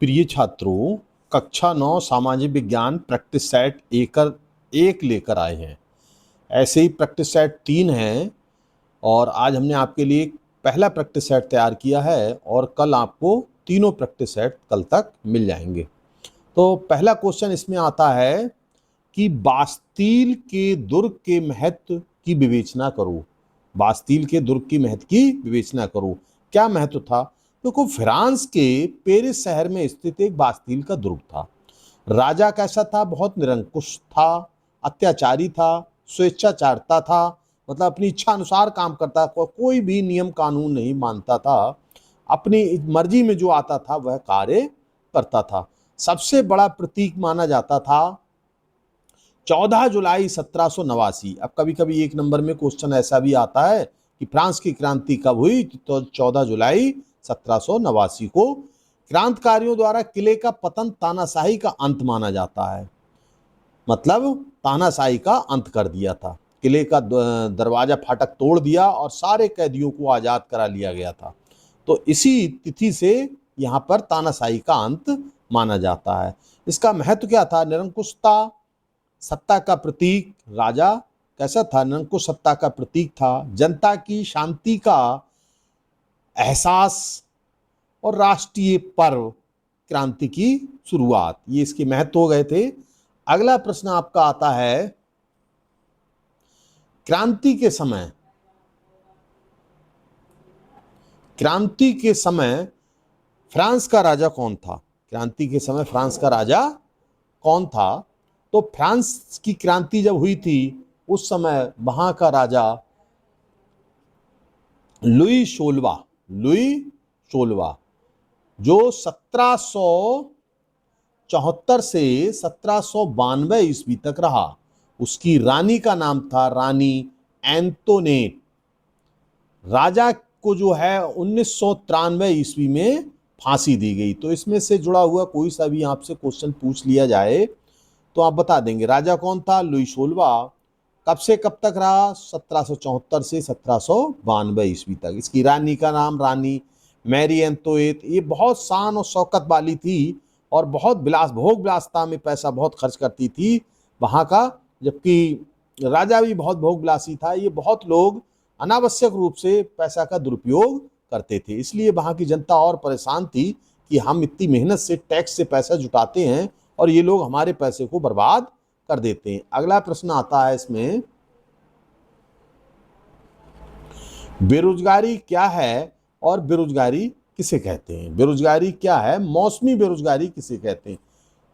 प्रिय छात्रों, कक्षा 9 सामाजिक विज्ञान प्रैक्टिस सेट एक लेकर आए हैं। ऐसे ही प्रैक्टिस सेट 3 हैं और आज हमने आपके लिए पहला प्रैक्टिस सेट तैयार किया है और कल आपको तीनों प्रैक्टिस सेट कल तक मिल जाएंगे। तो पहला क्वेश्चन इसमें आता है कि बास्तील के दुर्ग के महत्व की विवेचना करो। बास्तील के दुर्ग की महत्व की विवेचना करो। क्या महत्व था? देखो, फ्रांस के पेरिस शहर में स्थित एक बास्तील का दुर्ग था। राजा कैसा था? बहुत निरंकुश था, अत्याचारी था, स्वेच्छाचारता था, मतलब अपनी इच्छा अनुसार काम करता, कोई भी नियम कानून नहीं मानता था, अपनी मर्जी में जो आता था वह कार्य करता था। सबसे बड़ा प्रतीक माना जाता था 14 जुलाई 1789। अब कभी कभी एक नंबर में क्वेश्चन ऐसा भी आता है कि फ्रांस की क्रांति कब हुई, तो 14 जुलाई 1789 को क्रांतिकारियों द्वारा किले का पतन तानाशाही का अंत माना जाता है। मतलब तानाशाही का अंत कर दिया था, किले का दरवाजा फाटक तोड़ दिया और सारे कैदियों को आजाद करा लिया गया था। तो इसी तिथि से यहाँ पर तानाशाही का अंत माना जाता है। इसका महत्व क्या था? निरंकुशता, सत्ता का प्रतीक। राजा कैसा था? निरंकुश सत्ता का प्रतीक था। जनता की शांति का एहसास और राष्ट्रीय पर्व, क्रांति की शुरुआत, ये इसके महत्व हो गए थे। अगला प्रश्न आपका आता है, क्रांति के समय फ्रांस का राजा कौन था? क्रांति के समय फ्रांस का राजा कौन था? तो फ्रांस की क्रांति जब हुई थी उस समय वहां का राजा लुई 16वां, जो 1774 से 1792 ईस्वी तक रहा। उसकी रानी का नाम था रानी एंटोनेट। राजा को जो है 1993 ईस्वी में फांसी दी गई। तो इसमें से जुड़ा हुआ कोई सा भी आपसे क्वेश्चन पूछ लिया जाए तो आप बता देंगे। राजा कौन था? लुई 16वां। कब से कब तक रहा? 1774 से 1792 ईस्वी तक। इसकी रानी का नाम रानी मैरी एंतोएट। ये बहुत शान और शौकत वाली थी और बहुत भोग विलासता में पैसा बहुत खर्च करती थी वहाँ का, जबकि राजा भी बहुत भोग विलासी था। ये बहुत लोग अनावश्यक रूप से पैसा का दुरुपयोग करते थे, इसलिए वहाँ की जनता और परेशान थी कि हम इतनी मेहनत से टैक्स से पैसा जुटाते हैं और ये लोग हमारे पैसे को बर्बाद कर देते हैं। अगला प्रश्न आता है इसमें, बेरोजगारी क्या है और बेरोजगारी किसे कहते हैं? बेरोजगारी क्या है? मौसमी बेरोजगारी किसे कहते हैं?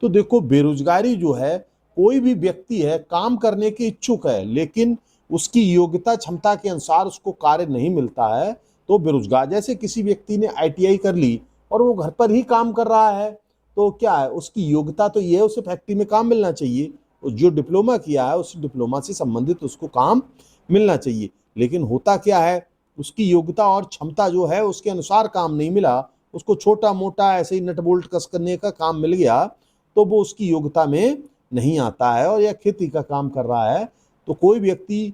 तो देखो, बेरोजगारी जो है, कोई भी व्यक्ति है, काम करने के इच्छुक है लेकिन उसकी योग्यता क्षमता के अनुसार उसको कार्य नहीं मिलता है, तो बेरोजगार। जैसे किसी व्यक्ति ने ITI कर ली और वो घर पर ही काम कर रहा है, तो क्या है, उसकी योग्यता तो ये है, उसे फैक्ट्री में काम मिलना चाहिए। जो डिप्लोमा किया है उस डिप्लोमा से संबंधित उसको काम मिलना चाहिए। लेकिन होता क्या है, उसकी योग्यता और क्षमता जो है उसके अनुसार काम नहीं मिला, उसको छोटा मोटा ऐसे ही नट बोल्ट कस करने का काम मिल गया, तो वो उसकी योग्यता में नहीं आता है और या खेती का काम कर रहा है। तो कोई व्यक्ति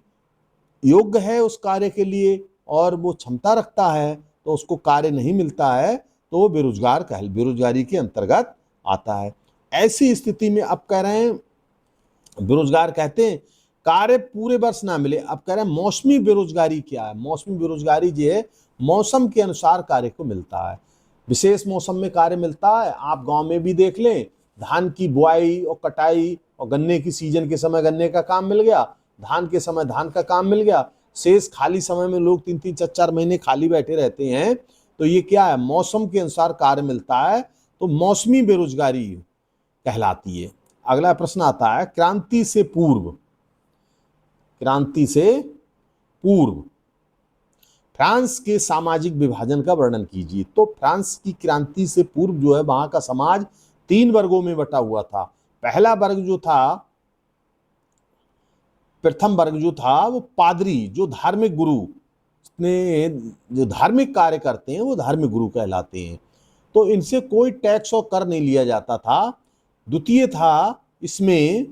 योग्य है उस कार्य के लिए और वो क्षमता रखता है तो उसको कार्य नहीं मिलता है, तो वो बेरोजगारी के अंतर्गत आता है। ऐसी स्थिति में अब कह रहे हैं, बेरोजगार कहते हैं कार्य पूरे वर्ष ना मिले। अब कह रहे हैं मौसमी बेरोजगारी क्या है? मौसमी बेरोजगारी जो है, मौसम के अनुसार कार्य को मिलता है। विशेष मौसम में कार्य मिलता है। आप गांव में भी देख लें, धान की बुआई और कटाई और गन्ने की सीजन के समय गन्ने का काम मिल गया, धान के समय धान का काम मिल गया। शेष खाली समय में लोग 3-3 4-4 महीने खाली बैठे रहते हैं, तो ये क्या है? मौसम के अनुसार कार्य मिलता है, तो मौसमी बेरोजगारी कहलाती है। अगला प्रश्न आता है, क्रांति से पूर्व फ्रांस के सामाजिक विभाजन का वर्णन कीजिए। तो फ्रांस की क्रांति से पूर्व जो है वहां का समाज 3 वर्गों में बटा हुआ था। पहला वर्ग जो था, प्रथम वर्ग जो था, वो पादरी, जो धार्मिक गुरु ने जो धार्मिक कार्य करते हैं वो धार्मिक गुरु कहलाते हैं। तो इनसे कोई टैक्स और कर नहीं लिया जाता था। द्वितीय था, इसमें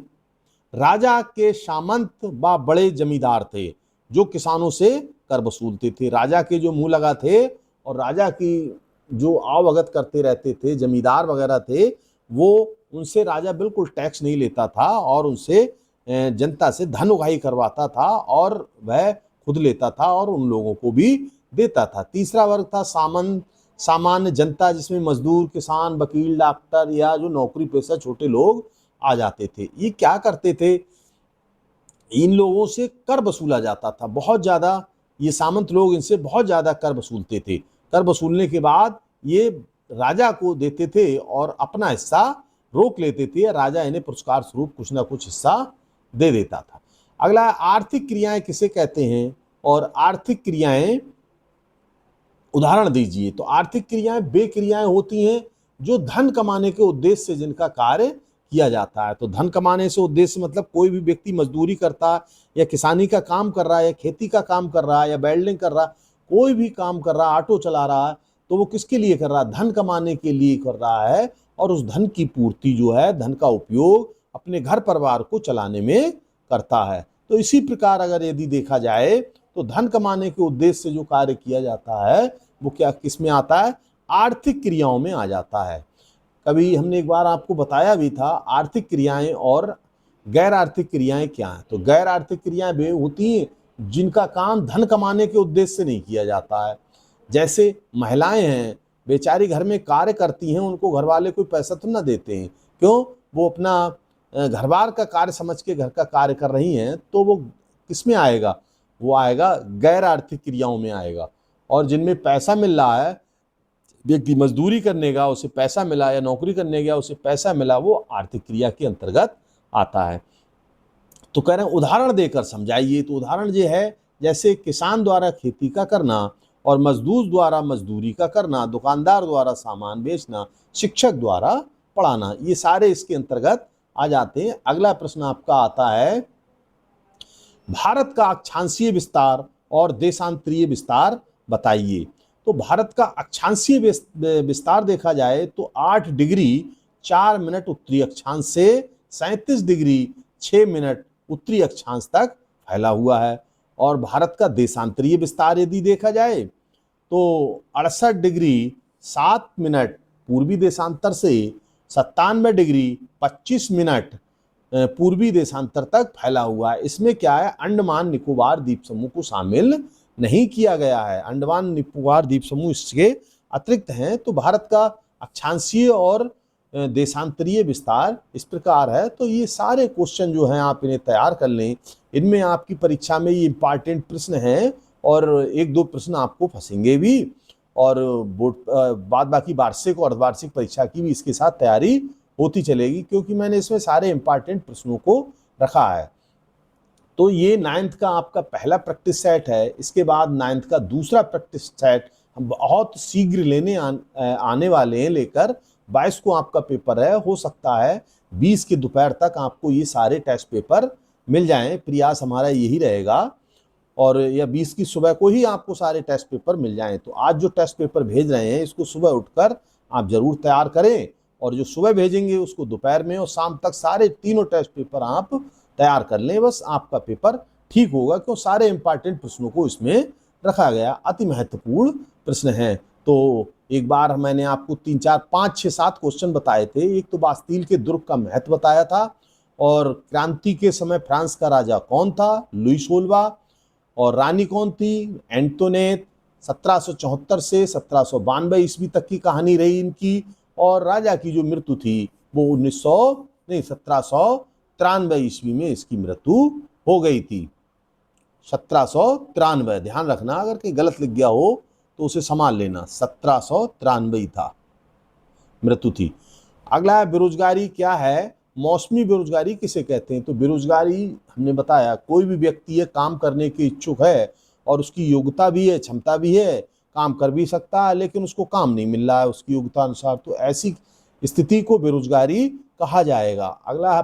राजा के सामंत व बड़े जमींदार थे जो किसानों से कर वसूलते थे। राजा के जो मुँह लगा थे और राजा की जो आवभगत करते रहते थे, जमींदार वगैरह थे, वो उनसे राजा बिल्कुल टैक्स नहीं लेता था और उनसे जनता से धन उगाही करवाता था और वह खुद लेता था और उन लोगों को भी देता था। तीसरा वर्ग था सामान्य जनता, जिसमें मजदूर, किसान, वकील, डॉक्टर या जो नौकरी पेशा छोटे लोग आ जाते थे। ये क्या करते थे, इन लोगों से कर वसूला जाता था बहुत ज़्यादा। ये सामंत लोग इनसे बहुत ज़्यादा कर वसूलते थे। कर वसूलने के बाद ये राजा को देते थे और अपना हिस्सा रोक लेते थे। राजा इन्हें पुरस्कार स्वरूप कुछ ना कुछ हिस्सा दे देता था। अगला, आर्थिक क्रियाएं किसे कहते हैं और आर्थिक क्रियाएं उदाहरण दीजिए। तो आर्थिक क्रियाएं वे क्रियाएं होती हैं जो धन कमाने के उद्देश्य से जिनका कार्य किया जाता है। तो धन कमाने से उद्देश्य मतलब कोई भी व्यक्ति मजदूरी करता है या किसानी का काम कर रहा है या खेती का काम कर रहा है या वेल्डिंग कर रहा है, कोई भी काम कर रहा है, ऑटो चला रहा है, तो वो किसके लिए कर रहा है, धन कमाने के लिए कर रहा है। और उस धन की पूर्ति जो है, धन का उपयोग अपने घर परिवार को चलाने में करता है। तो इसी प्रकार अगर यदि देखा जाए तो धन कमाने के उद्देश्य से जो कार्य किया जाता है वो क्या किस में आता है, आर्थिक क्रियाओं में आ जाता है। कभी हमने एक बार आपको बताया भी था आर्थिक क्रियाएं और गैर आर्थिक क्रियाएं क्या हैं। तो गैर आर्थिक क्रियाएं वे होती हैं जिनका काम धन कमाने के उद्देश्य से नहीं किया जाता है। जैसे महिलाएं हैं, बेचारी घर में कार्य करती हैं, उनको घर वाले कोई पैसा तो ना देते हैं, क्यों, वो अपना घर बार का कार्य समझ के घर का कार्य कर रही हैं, तो वो किस में आएगा, वो आएगा गैर आर्थिक क्रियाओं में आएगा। और जिनमें पैसा मिल रहा है, व्यक्ति मजदूरी करने का उसे पैसा मिला या नौकरी करने गया उसे पैसा मिला, वो आर्थिक क्रिया के अंतर्गत आता है। तो कह रहे हैं उदाहरण देकर समझाइए। तो उदाहरण ये है, जैसे किसान द्वारा खेती का करना और मजदूर द्वारा मजदूरी का करना, दुकानदार द्वारा सामान बेचना, शिक्षक द्वारा पढ़ाना, ये सारे इसके अंतर्गत आ जाते हैं। अगला प्रश्न आपका आता है, भारत का अक्षांशीय विस्तार और देशांतरीय विस्तार बताइए। तो भारत का अक्षांशीय विस्तार देखा जाए तो 8 डिग्री 4 मिनट उत्तरी अक्षांश से 37 डिग्री 6 मिनट उत्तरी अक्षांश तक फैला हुआ है। और भारत का देशांतरीय विस्तार यदि देखा जाए तो 68 डिग्री 7 मिनट पूर्वी देशांतर से 97 डिग्री 25 मिनट पूर्वी देशांतर तक फैला हुआ है। इसमें क्या है, अंडमान निकोबार द्वीप समूह को शामिल नहीं किया गया है। अंडमान निकोबार द्वीप समूह इसके अतिरिक्त हैं। तो भारत का अक्षांशीय और देशांतरीय विस्तार इस प्रकार है। तो ये सारे क्वेश्चन जो हैं आप इन्हें तैयार कर लें, इनमें आपकी परीक्षा में ये इंपॉर्टेंट प्रश्न हैं और 1-2 प्रश्न आपको फंसेंगे भी। और बाद बाकी वार्षिक और अर्धवार्षिक परीक्षा की भी इसके साथ तैयारी होती चलेगी, क्योंकि मैंने इसमें सारे इंपॉर्टेंट प्रश्नों को रखा है। तो ये 9th का आपका पहला प्रैक्टिस सेट है। इसके बाद 9th का दूसरा प्रैक्टिस सेट हम बहुत शीघ्र लेने आने वाले हैं। लेकर 22 को आपका पेपर है। हो सकता है 20 के दोपहर तक आपको ये सारे टेस्ट पेपर मिल जाएं। प्रयास हमारा यही रहेगा। और या 20 की सुबह को ही आपको सारे टेस्ट पेपर मिल जाएं। तो आज जो टेस्ट पेपर भेज रहे हैं इसको सुबह उठकर आप जरूर तैयार करें, और जो सुबह भेजेंगे उसको दोपहर में और शाम तक सारे तीनों टेस्ट पेपर आप तैयार कर लें। बस आपका पेपर ठीक होगा, क्यों सारे इंपॉर्टेंट प्रश्नों को इसमें रखा गया, अति महत्वपूर्ण प्रश्न हैं। तो एक बार मैंने आपको 3, 4, 5, 6, 7 क्वेश्चन बताए थे। एक तो बास्तील के दुर्ग का महत्व बताया था, और क्रांति के समय फ्रांस का राजा कौन था, लुई 16, और रानी कौन थी, एंटोनेट। 1774 से 1792 ईस्वी तक की कहानी रही इनकी। और राजा की जो मृत्यु थी वो 1793 ईस्वी में इसकी मृत्यु हो गई थी। 1793, ध्यान रखना, अगर कहीं गलत लिख गया हो तो उसे संभाल लेना। 1793 था, मृत्यु थी। अगला है बेरोजगारी क्या है, मौसमी बेरोजगारी किसे कहते हैं। तो बेरोजगारी हमने बताया, कोई भी व्यक्ति है काम करने के इच्छुक है और उसकी योग्यता भी है, क्षमता भी है, काम कर भी सकता है, लेकिन उसको काम नहीं मिल रहा है उसकी योग्यता अनुसार, तो ऐसी स्थिति को बेरोजगारी कहा जाएगा। अगला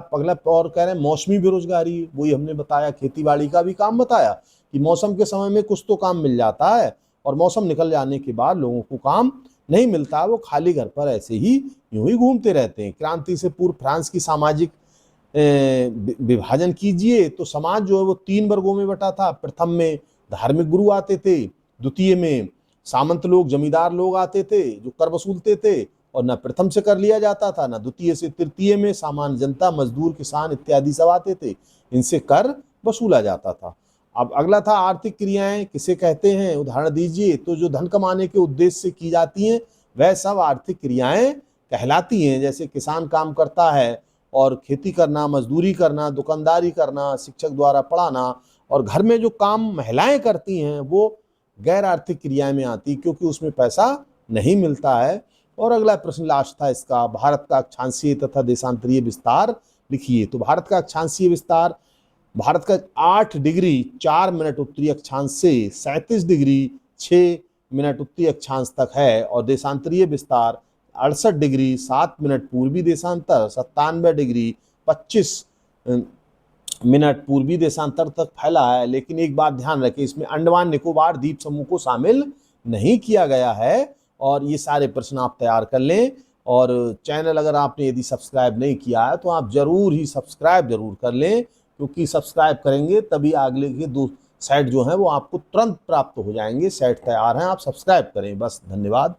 और कह रहे हैं मौसमी बेरोजगारी, वही हमने बताया, खेती बाड़ी का भी काम बताया कि मौसम के समय में कुछ तो काम मिल जाता है और मौसम निकल जाने के बाद लोगों को काम नहीं मिलता, वो खाली घर पर ऐसे ही यूं ही घूमते रहते हैं। क्रांति से पूर्व फ्रांस की सामाजिक विभाजन कीजिए तो समाज जो है वो 3 वर्गों में बटा था। प्रथम में धार्मिक गुरु आते थे, द्वितीय में सामंत लोग, जमींदार लोग आते थे जो कर वसूलते थे, और न प्रथम से कर लिया जाता था, न द्वितीय से तृतीय में। सामान्य जनता, मजदूर, किसान इत्यादि सब आते थे, इनसे कर वसूला जाता था। अब अगला था आर्थिक क्रियाएं किसे कहते हैं, उदाहरण दीजिए। तो जो धन कमाने के उद्देश्य से की जाती हैं वह सब आर्थिक क्रियाएं कहलाती हैं। जैसे किसान काम करता है और खेती करना, मजदूरी करना, दुकानदारी करना, शिक्षक द्वारा पढ़ाना, और घर में जो काम महिलाएं करती हैं वो गैर आर्थिक क्रियाएं में आती, क्योंकि उसमें पैसा नहीं मिलता है। और अगला प्रश्न लास्ट था इसका, भारत का अक्षांशीय तथा देशांतरीय विस्तार लिखिए। तो भारत का अक्षांशीय विस्तार, भारत का 8 डिग्री 4 मिनट उत्तरी अक्षांश से 37 डिग्री 6 मिनट उत्तरी अक्षांश तक है, और देशांतरीय विस्तार 68 डिग्री 7 मिनट पूर्वी देशांतर, 97 डिग्री 25 मिनट पूर्वी देशांतर तक फैला है। लेकिन एक बात ध्यान रखें, इसमें अंडमान निकोबार द्वीप समूह को शामिल नहीं किया गया है। और ये सारे प्रश्न आप तैयार कर लें। और चैनल अगर आपने यदि सब्सक्राइब नहीं किया है तो आप जरूर ही सब्सक्राइब जरूर कर लें, क्योंकि सब्सक्राइब करेंगे तभी अगले के 2 सेट जो हैं वो आपको तुरंत प्राप्त हो जाएंगे। सेट तैयार हैं, आप सब्सक्राइब करें बस। धन्यवाद।